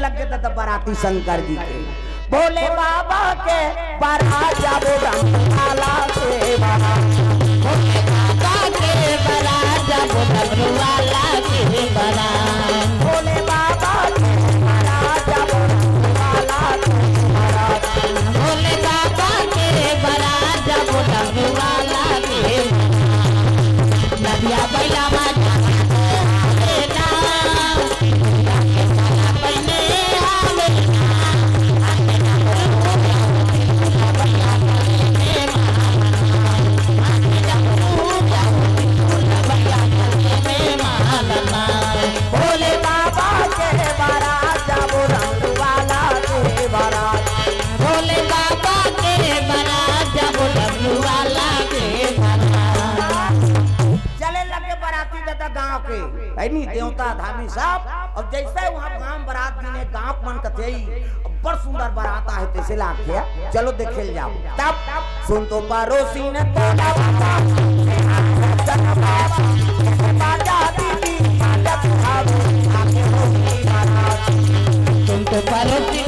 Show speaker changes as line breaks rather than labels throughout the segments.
लग गए तो बाराती शंकर जी के भोले बाबा के बारात जब डमरुआला के बारात भोले बाबा के बारात जब डमरुआला के बारात भोले बाबा के बारात जब डमरुआला के बारात भोले बाबा के बारात जब डमरुआला के नदिया बैला नहीं देवता धामी साहब और जैसे वहाँ गांव बारात गिने गांव मन कथे बड़ सुंदर बारात है तैसे लाग गया चलो देखे जाओ तब सुन तो पड़ोसी ने तोड़ा बाजा दीदी बाजा सुहागो आके होगी बारात सुन तो पड़ोसी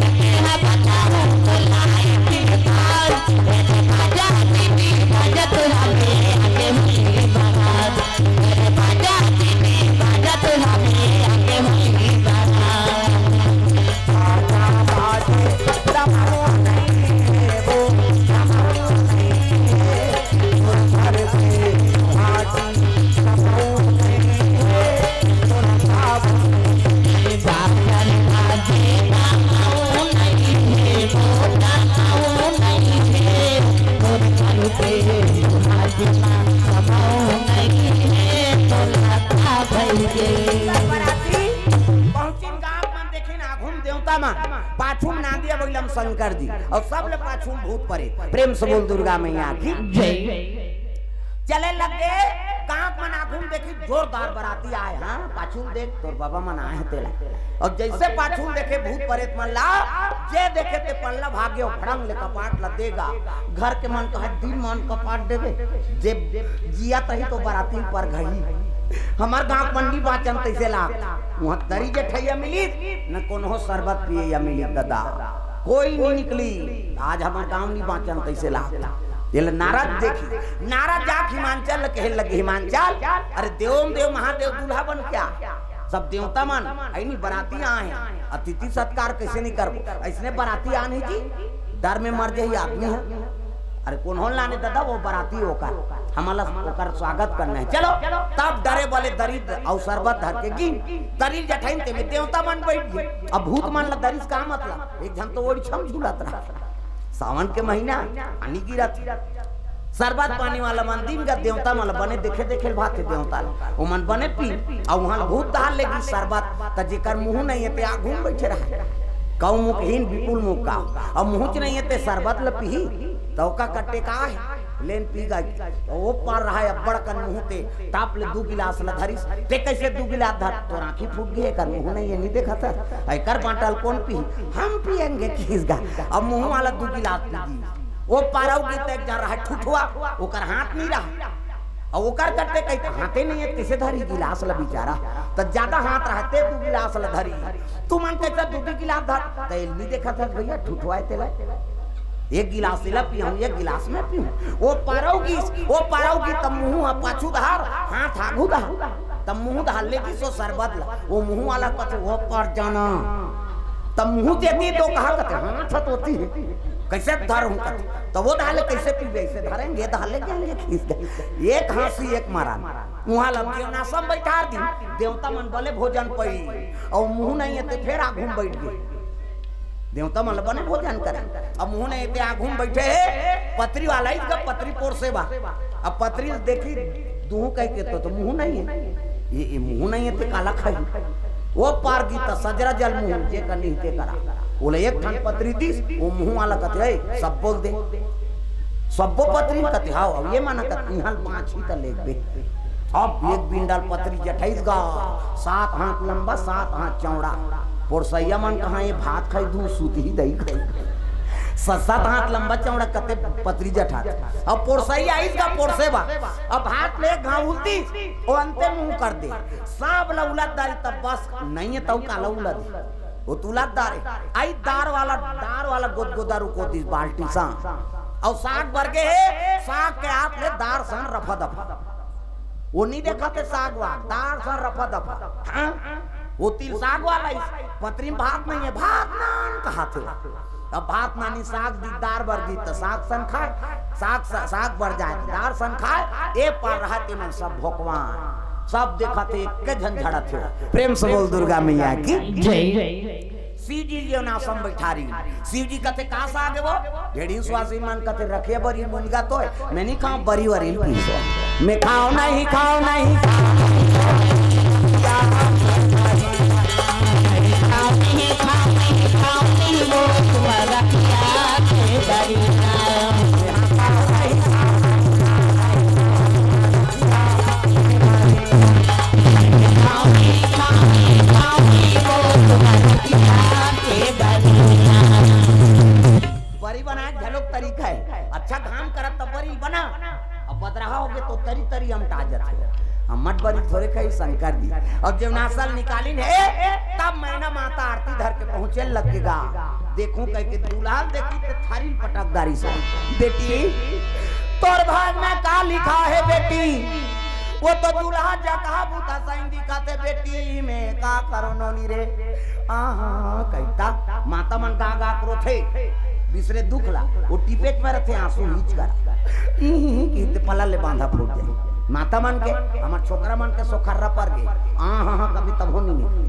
ने बताओ बोलाई की बात बाजा दीदी बाजा सुहागो आके होगी बारात बाजा शंकर जी और सब ले पाछू भूत परे प्रेम से बोल दुर्गा मैया की जय चले लगे कांक मना घूम देखी जोरदार बराती आए हां पाछू देख तोर बाबा मन आए तेला और जैसे पाछू देखे भूत परेत मन ला जे देखे ते पल्ला भाग्यो फड़ंग ले कपाट ला देगा घर के मन कहे दिन मन कपाट देवे जे जिया तही तो बराती पर घड़ी हमार गांव मंडी बाचन तैसे ला वहां दरी जे ठैया मिली न कोनो शरबत पिए या मिली दादा कोई नहीं निकली आज हमारे गांव नहीं बाँचन तैसे ला नारद देखी नारद जा हिमांचल कहे लगे हिमांचल अरे देवम देव महादेव दूल्हा बन क्या सब देवता मन नहीं बराती आए अतिथि सत्कार कैसे नहीं कर ऐसने बराती आने जी डर में मर जाए आदमी है अरे कौन हो लाने दादा वो बराती होकर हमारा होकर स्वागत करना है चलो तब डरे बोले दरिद्र और शरबत धर के गिन दरिद्र जठाइन ते में देवता मन बैठ गए अब भूत मान ला दरिद्र का मतलब एक जन तो वो छम झूलत रहा सावन के महीना पानी गिरत शरबत पानी वाला मन दिन का देवता मन बने देखे देखे भाते देवता वो मन बने पी और वहां भूत डाल लेगी शरबत त जेकर मुंह नहीं है ते आ घूम बैठे रहा कौ मुखहीन विपुल मुख का और मुंह नहीं है ते शरबत ल पी तो का कट्टे का है लेन पी गई वो पार रहा है बड़ कर मुंह ते ताप ले 2 गिलास ला धरी ते कैसे 2 गिलास धर तो आंखें फूट गई कर मुंह नहीं ये नहीं देखा था ऐ कर बांटल कौन पी हम पिएंगे किसका अब मुंह वाला 2 गिलास पी वो पाराव की तक जा रहा है ठुठुआ ओकर हाथ नहीं रहा और ओकर कट्टे कई हाथे नहीं है किसे धरी गिलास ला बेचारा तो ज्यादा हाथ रहते 2 गिलास ला धरी तू मन कैसा 2 गिलास धर ते नहीं देखा था भैया ठुठुआ तेला एक गिलास सिला पियूं एक गिलास में पियूं वो पारोगी तब मुंह पाछू धार हाथ आगू धार तब मुंह धार लेगी सो शरबत ला वो मुंह वाला कथे वो पर जाना तब मुंह देती तो कहा कथे हाथ होती है कैसे धर हूं कथे तो वो डाले कैसे पीबे ऐसे धरेंगे डाले के खींच गए एक हांसी एक मारा मुंह ला देवना सब बैठा दी देवता मन बोले भोजन पई और मुंह नहीं है तो फिर आगू बैठ गए देवता मन बने भोजन करे अब मुंह नहीं ते आगूम बैठे है पत्री वाला ही का पत्री पोर से बा अब पत्री देखी दूह कह के तो मुंह नहीं है ये मुंह नहीं है ते काला खाई वो पार की त सजरा जल मुंह जे कनी ते करा बोले एक ठन पत्री दिस वो मुंह वाला कहते है सब बोल दे सब पत्री कहते हां अब ये माना कहते यहां 5 ही त लेख बे अब एक बिंडल पत्री जठाइस गा 7 हाथ लंबा 7 हाथ चौड़ा पोरसैया मन कहा ये भात खाई दूध सूती ही दही खाई 7 हाथ लंबा चौड़ा कते पत्री जठा अब पोरसैया इसका पोरसेबा अब हाथ ले घाउलती ओ अंते मुंह कर दे सब लौला दाल तब बस नहीं है तो काला उला वो तुला दार आई दार वाला गोद रुको दिस बाल्टी सा और साग बरगे है साग के आप ले दार सन रफा दफा वो नहीं देखा थे साग वा दार सन रफा दफा हाँ वो तिल साग वाला पतरी में भात नहीं है भात नान कहा थे अब भात नानी साग दी दार बरगी तो साग सन खाए साग बढ़ जाए दार सन खाए ए पर रहा मन सब भगवान सब देखा थे एक झंझड़ा थे प्रेम से बोल दुर्गा मैया की जय शिव जी जो नासम बैठारी शिव जी कहते कहा से आगे वो ढेड़ी स्वासी मन कहते रखे बरी मुनिगा तो मैं नहीं खाऊं बरी वरी मैं खाऊं नहीं वो तुम्हारा किया के बरी बरी बनाए झलोक तरीका है अच्छा काम करत तब बरी बना अब बदरहा होगे तो तरी हम ताजत है हम मत बरी थोड़े कहीं शंकर दी और जब नासल निकाली है तब मैना माता आरती धर के पहुंचे लगेगा देखूं कह के दूल्हा देखी तो थारी पटकदारी से बेटी तोर भाग में का लिखा है बेटी वो तो दूल्हा जका बूता साइन दिखाते बेटी में का करो नोनी रे कहता माता मन गा करो थे दूसरे दुख ला वो टिपेट में रखे आंसू नीच कर कहते पला ले बांधा फूट जाए माता मन के हमार छोकरा मन के सोखर्रा पर गए कभी तब हो नहीं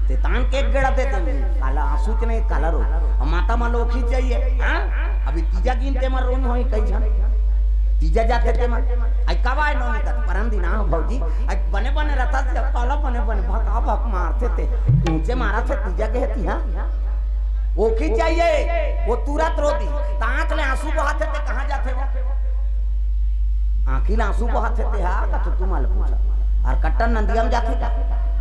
ते तान के गेड़ा देते काला आंसू के नहीं काला रो माता मन लोखी चाहिए अभी तीजा गिनते मर रोन होई कई जन तीजा जाते थे मन आई कब आए नौनी का परम दिन भौजी आई बने रहता थे काला बने भका मारते थे ऊंचे मारा थे तीजा के हेती हां वो की चाहिए वो तुरंत रोती आंख ले आंसू बहाते थे कहां जाते वो आंखी ले आंसू बहाते थे हां का तो तुम पूछा और कट्टन नंदियम जाते था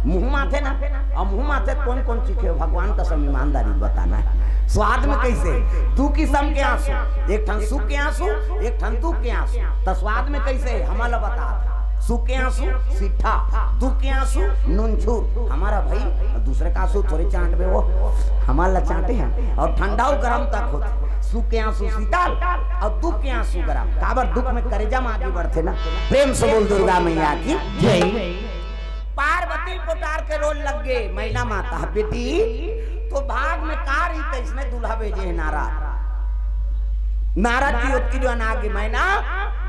मुंह माथे ना और मुंह माथे कौन सीखे भगवान का सब ईमानदारी बताना है स्वाद में कैसे दू किस्म के आंसू एक ठन सुख के आंसू एक ठन दुख के आंसू तो स्वाद में कैसे हमारा बता सुख के आंसू सीठा दुख के आंसू नूनछूर हमारा भाई दूसरे का आंसू थोड़े चाट में वो हमारा चाटे हैं और ठंडा गरम तक होते सुख के आंसू शीतल और दुख के आंसू गरम काबर दुख में करेजा में आगे बढ़ते ना प्रेम से बोल दुर्गा मैया की जय पार्वती पुकार के रोल लग गए महिला माता बेटी तो भाग में कार ही कैसने दूल्हा भेजे है नारद की उत्की जो आगे मैना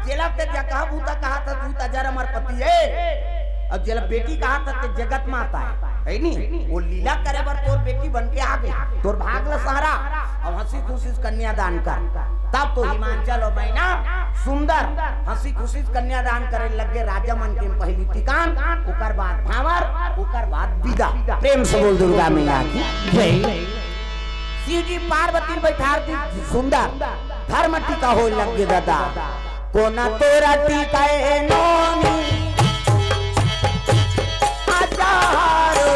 जेला ते जगह बूता कहा था तू तजर अमर पति है और जेला बेटी कहा था ते जगत माता है नहीं वो लीला करे बर तोर बेटी बन के आ गई तोर भाग ल सहारा और हंसी खुशी कन्यादान कर तब तो हिमांचल और मैना सुंदर हंसी खुशी कन्यादान करे लगे राजा मन के पहली टिकान उकर बाद भावर उकर बाद विदा प्रेम से बोल दुर्गा मैया की जय शिव जी पार्वती बैठार दी सुंदर धर्म टीका हो लगे दादा कोना तोरा टीका है नोनी आचारो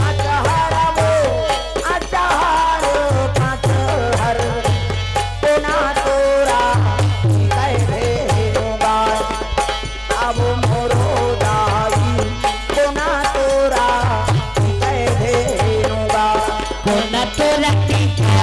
आचारो आचारो आचार कोना तोरा टीका है गाय अब मोरो दाई कोना तोरा टीका है गाय कोना तोरा टीका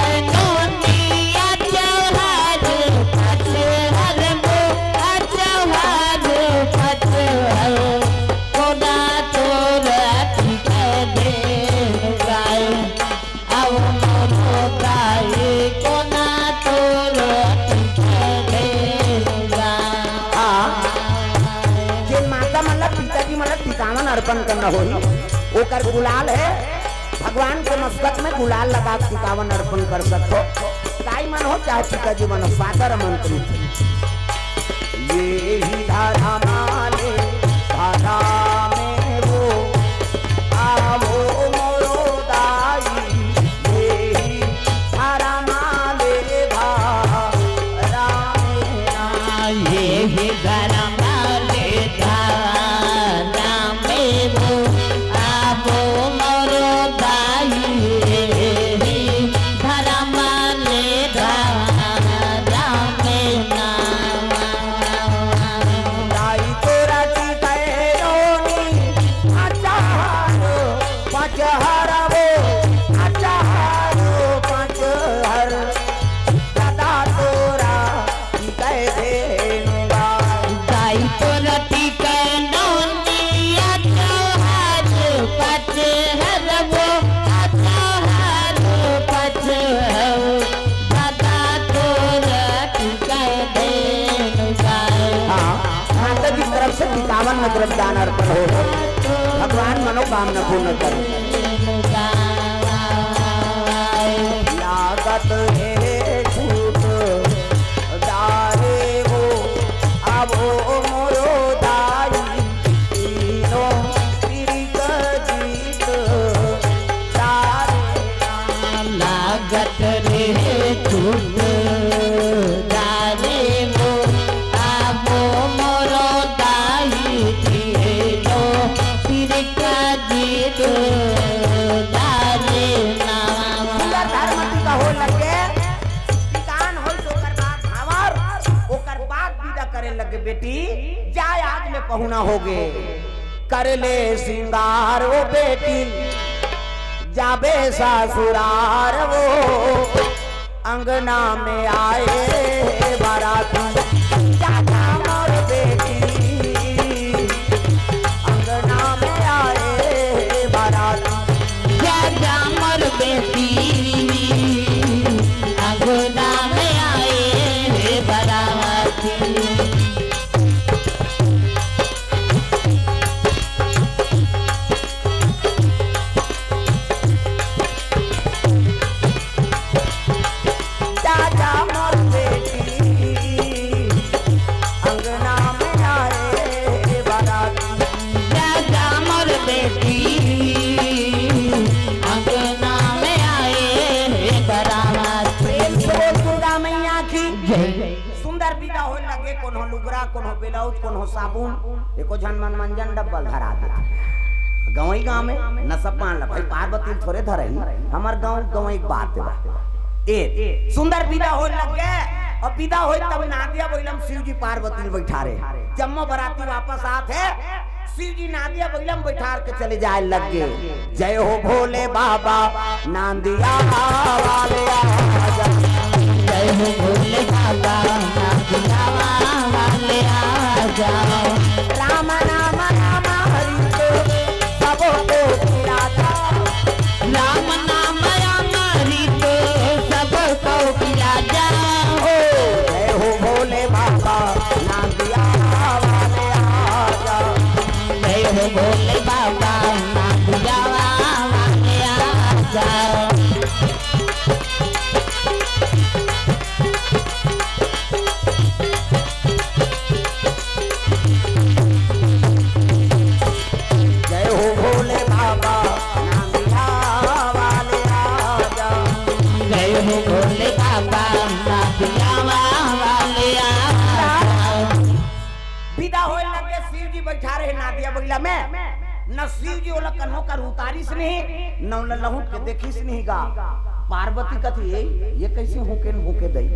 अर्पण करना हो ओकर गुलाल है भगवान के मस्तक में गुलाल लगा टिकावन अर्पण कर सकते ताई मन हो चाहे पिता जी मन सादर मंत्री ये ही धारा माले धारा में वो आवो मोरो दाई ये ही धारा माले धारा में ये ही धारा वृंदावन में द्रव्यदान अर्पण हो, भगवान मनोकामना पूर्ण करे। लागत है छूट दारे वो अब मोरो दाई तीनों तिरिक जीत दारे
लागत रे छूट दारे वो अब मोरो दाई तीनों तिरिक जीत दारे
हो लगे किसान हो तो कर बात भावर ओकर बात विदा करे लगे बेटी जाय आज में पहुना होगे कर ले सिंगार वो बेटी जाबे ससुरार वो अंगना में आए बाराती जाता मोर बेटी अंगना में आए बाराती
जाता मोर बेटी अंगना में आए बाराती
जाजा मोर बेटी अंगना में आए बाराती
जाजा मोर बेटी अंगना में आए बाराती।
प्रेम से बोल दुर्गा मैया की सुंदर विदा हो लगे कोनो लुगरा कोनो ब्लाउज कोनो साबुन एको झन मन मंजन डब्बल धरा दे गवई गांव में न सब मान ल भाई पार्वती थोड़े धरही हमर गांव गवई बात बा ए सुंदर विदा हो लगे और विदा होई तब नादिया बोलम शिव जी पार्वती बैठा रहे जम्मो बराती वापस आते शिव जी नादिया बगलम बैठार के चले जाए लगे जय हो भोले बाबा नांदिया वाले आजा
जय हो भोले बाबा नादिया वाले आ जाओ
राम नाम नाम हरि को सबो को पिलाता
राम नाम हरि को सबको पिला जाओ
जय हो भोले बाबा नांदिया वाले आजा
जय हो भोले बाबा नादिया वाले आ जाओ
जय हो भोले बाबा नांदिया वाले आजा
जय हो भोले बाबा नादिया वाले आ जाओ।
विदा होए लगे शिव जी बैठा रहे नादिया बगला में न शिव जी ओला कन्हो कर उतारिस नहीं न लहूट के देखिस नहीं गा पार्वती कथी ये कैसे होके दई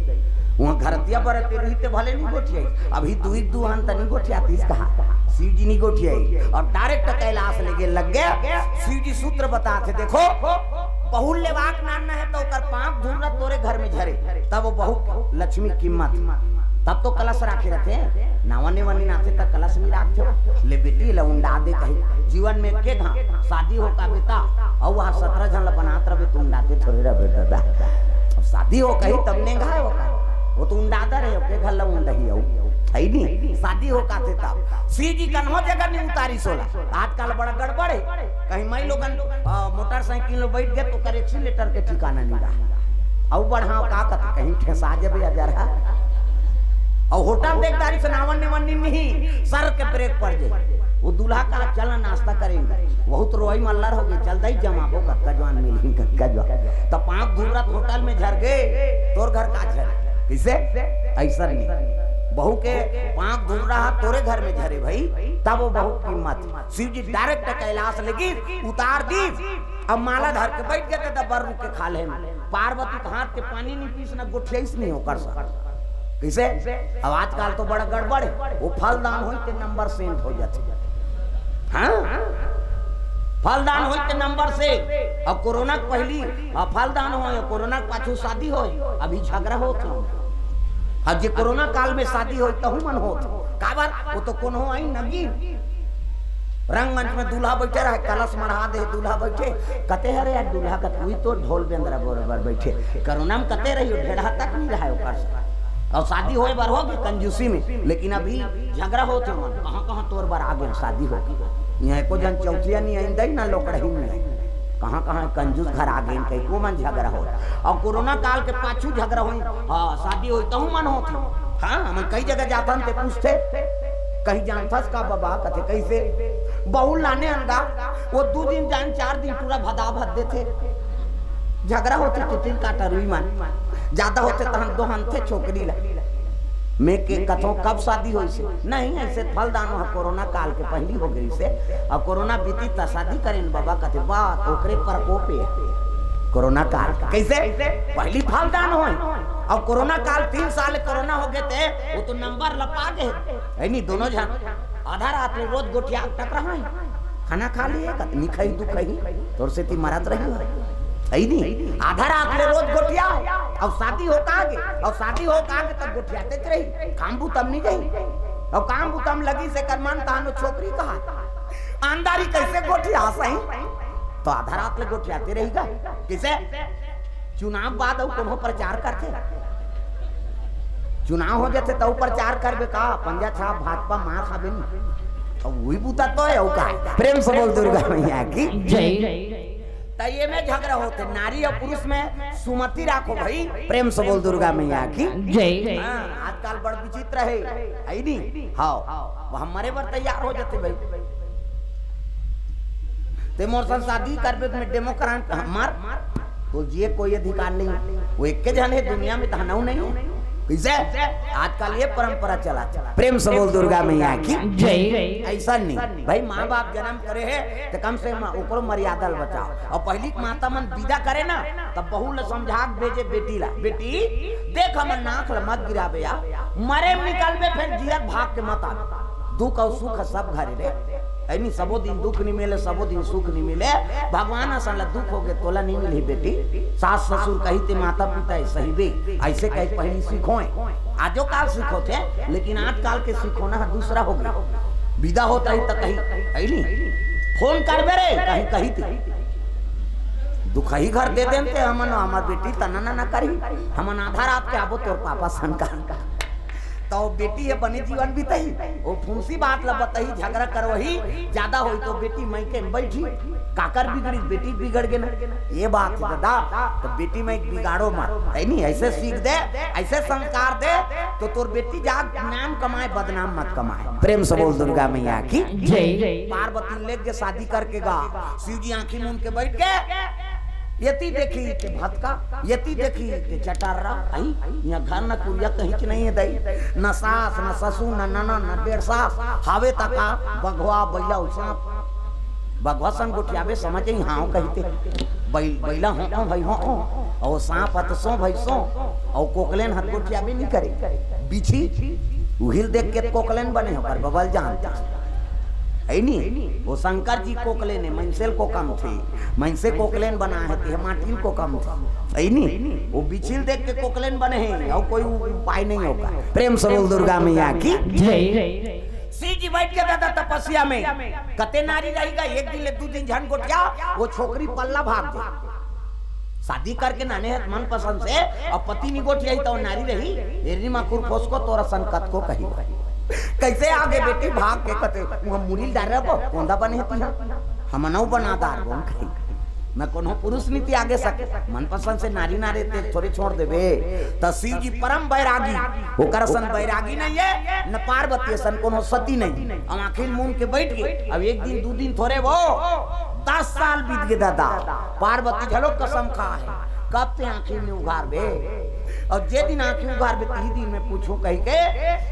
वहां घरतिया बरते रहीते भले नहीं गोठियाई अभी दू हन तनी गोठियातीस कहा शिव जी नहीं गोठियाई और डायरेक्ट कैलाश लेके लग गए शिव जी सूत्र बताते देखो बहुल लेवाक नाना है तो ओकर पांच धूरा तोरे घर में झरे तब वो बहु लक्ष्मी कीमत तब तो कलश राखे रहते नावने वनी नाथे तक कलश में राखते ले बेटी ल उंडा दे कही जीवन में के घा शादी हो का बेटा और वहां 17 जन ल बनात रहे तू उंडाते थोड़े रहे बेटा अब शादी हो कही तब ने घाय हो का वो तो उंडादा रहे के घर ल उंडही हो है नहीं शादी हो का थे तब सी जी कन्हो जगह नहीं उतारी सोला आजकल बड़ा गड़बड़ है कहीं मैं लोगन मोटरसाइकिल में बैठ गए तो कर एक्सीलेटर के ठिकाना नहीं रहा और बढ़ाओ का कहीं ठेसा जबे जरा और होटल देखदारी से नावन नहीं सर के ब्रेक पड़ जाए वो दूल्हा का चल नाश्ता करेंगे बहुत रोई मल्लर हो गई चल दई जमाबो कक्का जवान मिली कक्का जवान तो 5 दूर होटल में झर गए तोर घर का झर किसे ऐसा नहीं बहू के 5 दूर रहा तोरे घर में झरे भाई तब वो बहू कीमत शिव जी डायरेक्ट कैलाश लगी उतार दी अब माला धर के बैठ गए तब बर रुक के खा ले पार्वती हाथ के पानी नहीं पीस ना गुठियाईस नहीं होकर सक किसे अब आजकल तो बड़ा गड़बड़ है वो फलदान हो के नंबर सेंट हो जाते हाँ फलदान हो के नंबर से अब कोरोना के पहली फलदान हो कोरोना के पाछू शादी हो अभी झगड़ा हो अब जे कोरोना काल में शादी हो तहु मन हो काबर वो तो कौन हो आई नगी रंगमंच में दूल्हा बैठे रहे कलश मढ़ा दे दूल्हा बैठे कते हरे यार दूल्हा का तू तो ढोल बेंद्रा बराबर बैठे कोरोना में कते रही ढेढ़ा तक नहीं रहा ओकर और शादी होए बार होगी कंजूसी में, लेकिन अभी झगड़ा होते मन कहाँ कहाँ तोर बार आ गए शादी होगी। यहाँ को जन चौथिया नहीं आई ना लोकड़ही में, कहाँ कहाँ कंजूस घर आ गए कहीं को मन झगड़ा हो। और कोरोना काल के पाछू झगड़ा हुई, हाँ शादी हुई तो मन होती। हाँ हम कई जगह जाता थे पूछते कहीं जानता का बाबा कथे कैसे बहु लाने अंगा वो 2 दिन जान 4 दिन पूरा भदा भद देते झगड़ा होते टिटिन काटा रुई मन ज्यादा होते तहन दोहन थे छोकरी ला मैं के कथों कब शादी हुई से नहीं ऐसे फलदान है कोरोना काल के पहली हो गई से और कोरोना बीती त शादी करें बाबा कथे बात ओकरे प्रकोप है कोरोना काल कैसे पहली फलदान हो और कोरोना काल 3 साल कोरोना हो गए थे वो तो नंबर लपा गए है नहीं दोनों जन आधा रात में रोज गोटिया टक रहा है खाना खा लिए कतनी खाई तू खाई तोर से ती मरत रही है नहीं आधा रात में रोज गोटिया और शादी हो कागे और शादी हो कागे तब गोटियाते रही काम बुतम नहीं गई और काम बुतम लगी से करमान तानो छोकरी कहा आंदारी कैसे गोटिया सही तो आधा रात में गोटियाते रहेगा किसे चुनाव बाद कोनो प्रचार करते चुनाव हो जाते तो प्रचार करबे का पंजा छाप भाजपा मार खाबे नहीं अब वही बुता तो है का प्रेम से बोल दुर्गा मैया की
जय।
तय में झगड़ा होते नारी और पुरुष में सुमति राखो भाई प्रेम से बोल दुर्गा मैया की
जय।
आजकल बड़ विचित्र है नहीं हाँ वो हमारे बार तैयार हो जाते भाई ते मोर संग शादी करबे में डेमोक्रेट हमार तो ये कोई अधिकार नहीं वो एक के जन है दुनिया में तहनाऊ नहीं है कैसे आजकल ये परंपरा चला प्रेम से बोल दुर्गा मैया की
जय।
ऐसा नहीं भाई माँ बाप जन्म करे है तो कम से कम ओकरो मर्यादा बचाओ और पहली माता मन विदा करे ना तब बहू ल समझा भेजे बेटी ला बेटी देख हमर नाक ल मत गिराबे या मरे में निकलबे फिर जियत भाग के मत आ दुख और सुख सब घरे रे ऐनी सबो दिन दुख नहीं मिले सबो दिन सुख नहीं मिले भगवान असल दुख हो गए तोला नहीं मिली बेटी सास ससुर कही ते माता पिता सही बे ऐसे कहीं पहली सीखो आजो काल सीखो थे लेकिन आज काल के सीखो ना दूसरा हो गया विदा होता ही तक कहीं ऐनी फोन कर बे रे कहीं कही थी दुख ही घर दे देते हमन हमार बेटी तना ना करी हमन आधा रात के आबो तोर पापा संका तो बेटी है बने जीवन बीतही वो फुंसी बात ल बताही झगड़ा करवही ज्यादा होई तो बेटी मई के बैठी काकर बिगड़ी बेटी बिगड़ गए ना ये बात है दादा तो बेटी में बिगाड़ो मत है नहीं ऐसे सीख दे ऐसे संस्कार दे तो तोर बेटी जाग नाम कमाए बदनाम मत कमाए प्रेम से बोल दुर्गा मैया की
जय।
पार्वती लेके शादी करके गा शिव जी आंखी मूंद के बैठ के यति देखी के भटका यति देखी के चटारा आई यहाँ घर न कुरिया कहीं के नहीं है दई न सास न ससुर न नना न डेढ़ सास हावे तका बघवा बैला सांप बघवा सन गुठियाबे समझे हाँ कहते बैला हो भाई हो और सांप हत सो भाई सो और कोकलेन हत गुठियाबे नहीं करे बिछी उहिल देख के कोकलेन बने हो पर बबल जानता है नहीं वो शंकर जी कोकलेन है मंसेल को कम थे मंसे कोकलेन बना है माटिल को कम थे है नहीं वो बिछिल देख के कोकलेन बने हैं और कोई उपाय नहीं होगा प्रेम से बोल दुर्गा मैया की
जय।
सी जी बैठ के दादा तपस्या में कते नारी रहेगा एक दिन ले 2 दिन झन गोटिया वो छोकरी पल्ला भाग जाए शादी करके नाने है मन पसंद से और पति नहीं गोटिया तो नारी रही एरी माकुर फोस को तोरा संकट को कही कैसे आगे बेटी भाग के कते मुरील डाल रहा कोंदा बने ती हम नौ बना दार बोन कही मैं कोनो पुरुष नीति आगे सके मन पसंद से नारी ना रहते थोड़े छोड़ देवे त शिव जी परम बैरागी ओकर सन बैरागी नहीं है न पार्वती सन कोनो सती नहीं हम आखिर मुंह के बैठ गए अब एक दिन 2 दिन थोड़े वो 10 साल बीत गए दादा पार्वती झलो कसम खा है कब ते आखिर में उघार बे और जे दिन आंखें उघार बे 3 दिन में पूछो कही के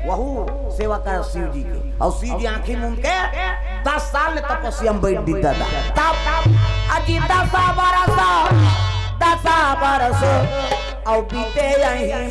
वहू सेवा कर शिव जी के और शिव जी आंखें मूंद के 10 साल तपस्या में बैठ दी दादा तब अजी 10 बरस और बीते यहीं